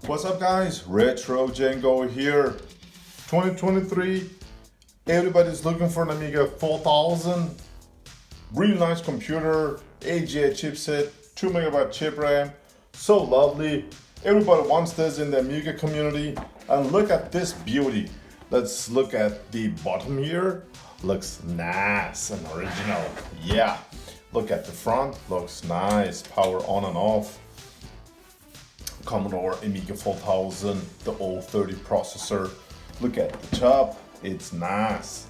What's up guys, Retrocengo here. 2023, everybody's looking for an Amiga 4000. Really nice computer, AGA chipset, 2MB chip RAM, so lovely. Everybody wants this in the Amiga community. And look at this beauty. Let's look at the bottom here. Looks nice and original. Yeah, look at the front, looks nice. Power on and off. Commodore Amiga 4000, the 030 processor. Look at the top, it's nice.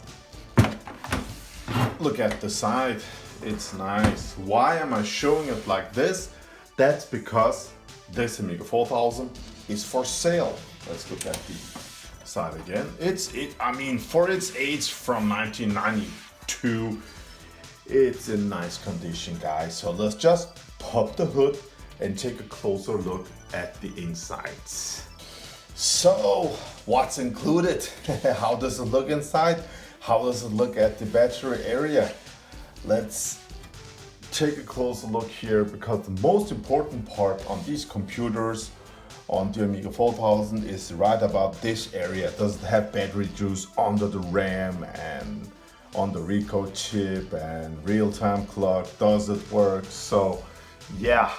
Look at the side, it's nice. Why am I showing it like this? That's because this Amiga 4000 is for sale. Let's look at the side again. For its age from 1992, it's in nice condition, guys. So let's just pop the hood and take a closer look at the insides. So, what's included? How does it look inside? How does it look at the battery area? Let's take a closer look here, because the most important part on these computers, on the Amiga 4000, is right about this area. Does it have battery juice under the RAM and on the Rico chip and real-time clock? Does it work? So yeah,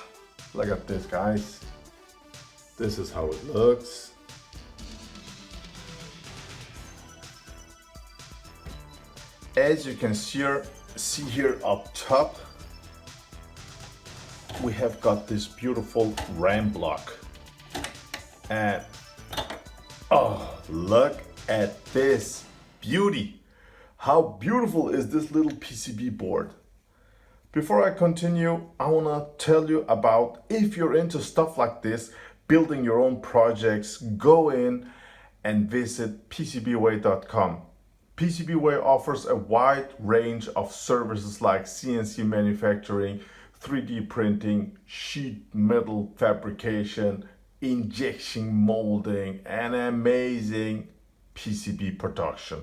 look at this, guys. This is how it looks. As you can see here up top, we have got this beautiful RAM block. And oh, look at this beauty. How beautiful is this little PCB board? Before I continue, I wanna tell you about, if you're into stuff like this, building your own projects, go in and visit PCBWay.com. PCBWay offers a wide range of services like CNC manufacturing, 3D printing, sheet metal fabrication, injection molding, and amazing PCB production.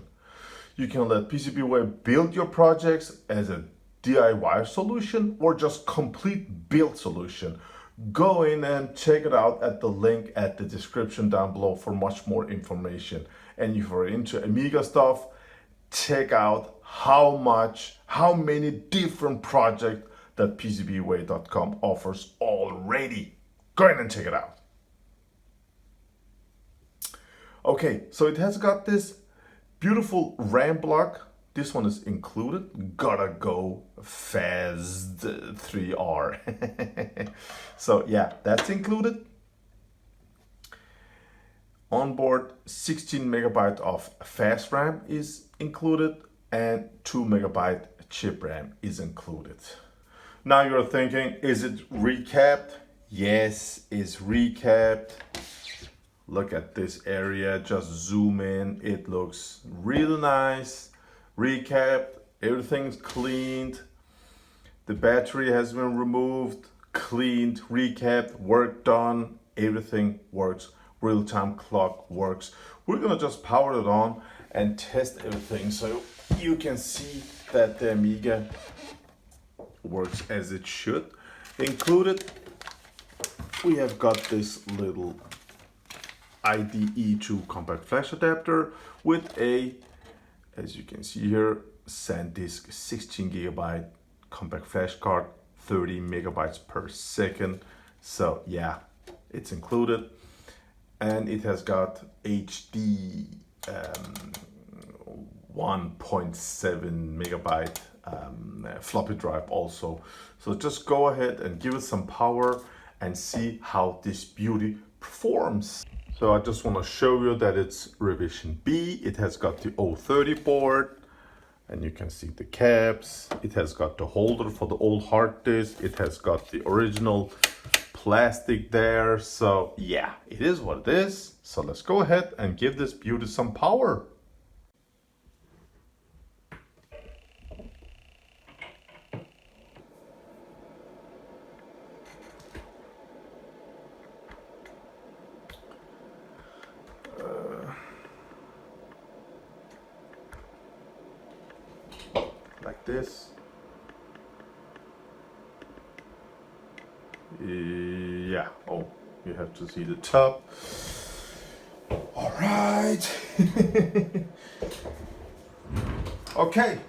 You can let PCBWay build your projects as a DIY solution or just complete build solution. Go in and check it out at the link at the description down below for much more information. And if you're into Amiga stuff, check out how many different projects that PCBWay.com offers already. Go ahead and check it out. Okay, so it has got this beautiful RAM block. This one is included. Gotta go fast 3R. So yeah, that's included. Onboard 16MB of fast RAM is included, and 2MB chip RAM is included. Now you're thinking, is it recapped? Yes, it's recapped. Look at this area, just zoom in. It looks really nice. Recapped, everything's cleaned. The battery has been removed, cleaned, recapped, work done. Everything works. Real-time clock works. We're gonna just power it on and test everything so you can see that the Amiga works as it should. Included, we have got this little IDE2 compact flash adapter with a, as you can see here, SanDisk 16GB compact flash card, 30 megabytes per second. So yeah, it's included. And it has got HD 1.7 megabyte floppy drive also. So just go ahead and give it some power and see how this beauty performs. So I just want to show you that it's revision B. It has got the 030 board, and you can see the caps. It has got the holder for the old hard disk. It has got the original plastic there. So yeah, it is what it is. So let's go ahead and give this beauty some power. Like this. Yeah, oh, You have to see the top. All right. Okay.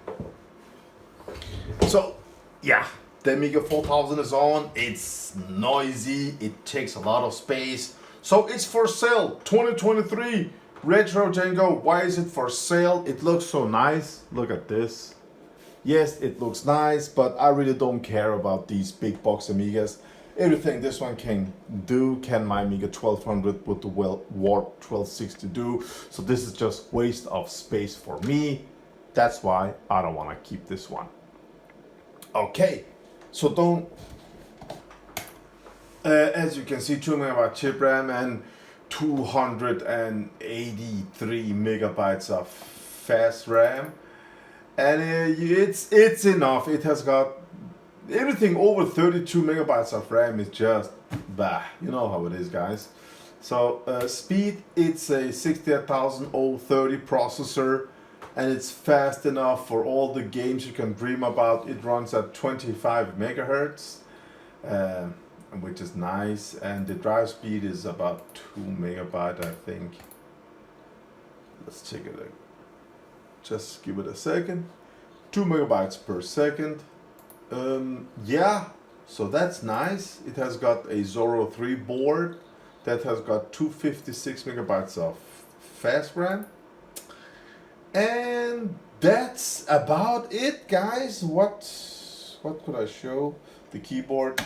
So, yeah, the Amiga 4000 is on. It's noisy. It takes a lot of space. So it's for sale. 2023 Retrocengo. Why is it for sale? It looks so nice. Look at this. Yes, it looks nice, but I really don't care about these big box Amigas. Everything this one can do, can my Amiga 1200 with the Warp 1260 do. So this is just waste of space for me. That's why I don't want to keep this one. Okay, so don't, as you can see, 2 megabyte chip RAM and 283 megabytes of fast RAM. And it's enough. It has got everything over 32 megabytes of RAM is just bah. You know how it is, guys. So speed, it's a 68030 processor, and it's fast enough for all the games you can dream about. It runs at 25 megahertz, which is nice, and the drive speed is about 2 megabyte, I think. Let's check it out. Just give it a second. 2 megabytes per second. Yeah, so that's nice. It has got a Zorro III board that has got 256 megabytes of fast RAM. And that's about it, guys. What could I show? The keyboard.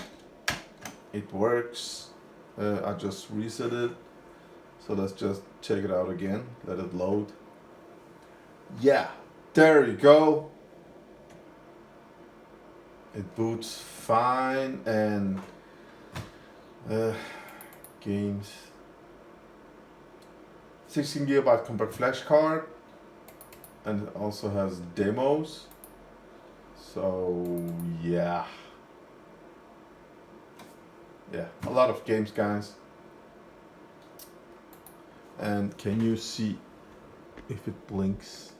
It works. I just reset it. So let's just check it out again. Let it load. Yeah, there you go. It boots fine, and games. 16 gigabyte compact flash card, and it also has demos. So yeah, a lot of games, guys. And can you see if it blinks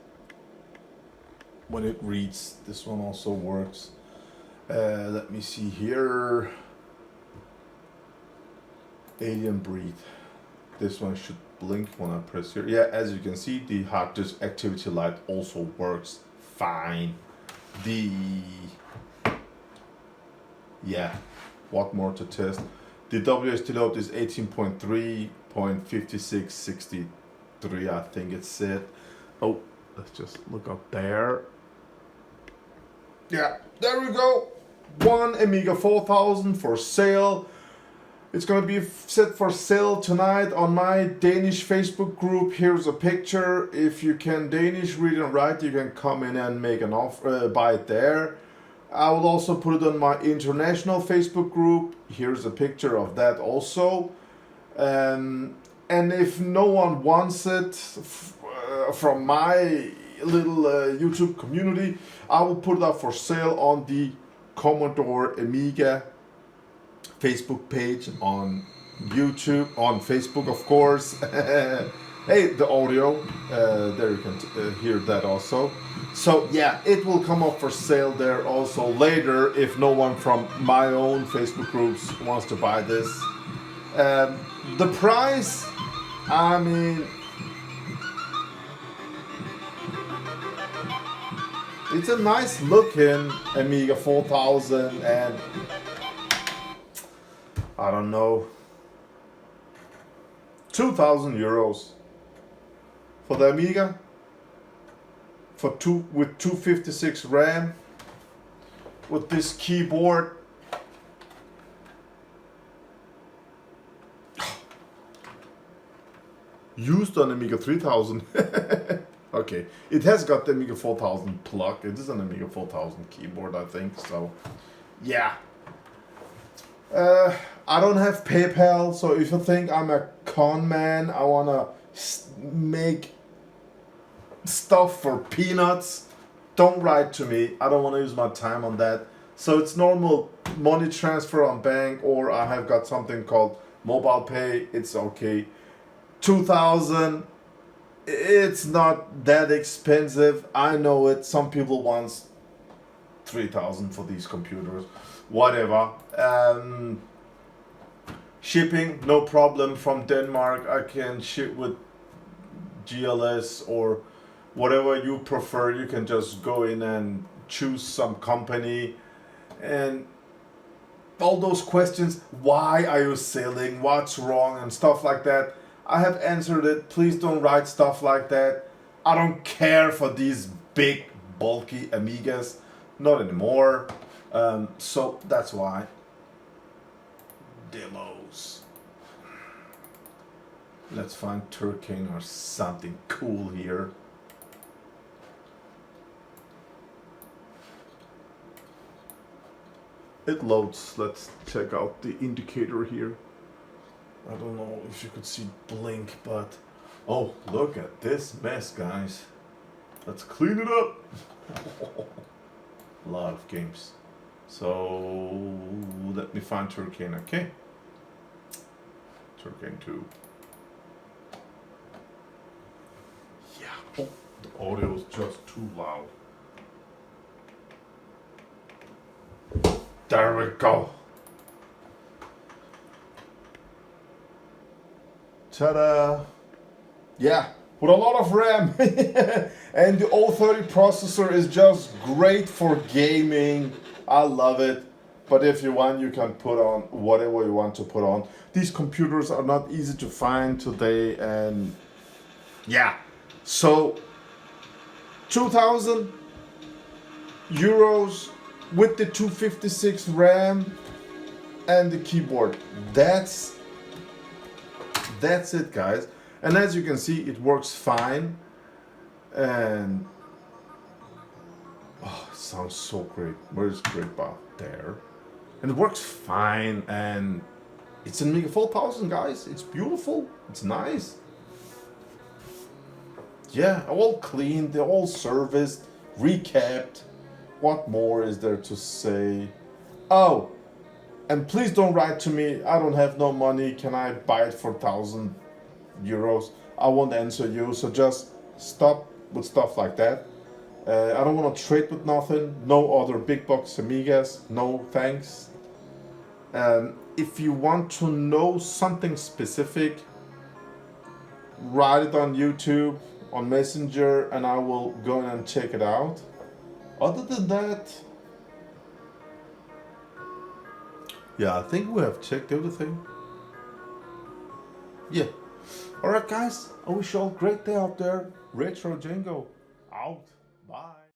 when it reads? This one also works. Let me see here. Alien Breed. This one should blink when I press here. Yeah, as you can see, the hard disk activity light also works fine. What more to test? The WSD load is 18.3.5663, I think it's set. Oh, let's just look up there. Yeah, there we go. One Amiga 4000 for sale. It's going to be set for sale tonight on my Danish Facebook group. Here's a picture. If you can Danish, read and write, you can come in and make an offer, buy it there. I will also put it on my international Facebook group. Here's a picture of that also. And if no one wants it from my little YouTube community, I will put it up for sale on the Commodore Amiga Facebook page on YouTube, on Facebook, of course. Hey, the audio, there you can hear that also. So yeah, it will come up for sale there also later if no one from my own Facebook groups wants to buy this. The price, I mean, it's a nice looking Amiga 4000, and I don't know, 2,000 euros for the Amiga, with 256 RAM, with this keyboard. Used on Amiga 3000. Okay, it has got the Amiga 4000 plug. It is an Amiga 4000 keyboard, I think. So, yeah. I don't have PayPal, so if you think I'm a con man, I wanna make stuff for peanuts, don't write to me. I don't want to use my time on that. So it's normal money transfer on bank, or I have got something called mobile pay. It's okay. 2,000. It's not that expensive. I know it. Some people want 3,000 for these computers. Whatever. Shipping, no problem from Denmark. I can ship with GLS or whatever you prefer. You can just go in and choose some company. And all those questions, why are you selling, what's wrong, and stuff like that, I have answered it. Please don't write stuff like that. I don't care for these big, bulky Amigas. Not anymore. So that's why. Demos. Let's find Turkane or something cool here. It loads. Let's check out the indicator here. I don't know if you could see blink, but oh, look at this mess, guys. Let's clean it up. A lot of games. So let me find Turkane. Okay. Turkane 2. Yeah. Oh, the audio is just too loud. There we go. Ta-da! Yeah, with a lot of RAM. And the 030 processor is just great for gaming. I love it. But if you want, you can put on whatever you want to put on. These computers are not easy to find today. And yeah, so 2,000 euros with the 256 RAM and the keyboard. That's it, guys. And as you can see, it works fine. And oh, it sounds so great. Where's great bar? There. And it works fine. And it's an Amiga 4000, guys. It's beautiful. It's nice. Yeah, all clean. They're all serviced, recapped. What more is there to say? Oh, and please don't write to me. I don't have no money. Can I buy it for 1,000 euros? I won't answer you. So just stop with stuff like that. I don't want to trade with nothing. No other big box Amigas. No thanks. If you want to know something specific, write it on YouTube, on Messenger, and I will go in and check it out. Other than that, yeah, I think we have checked everything. Yeah. Alright, guys, I wish you all a great day out there. Retrocengo out.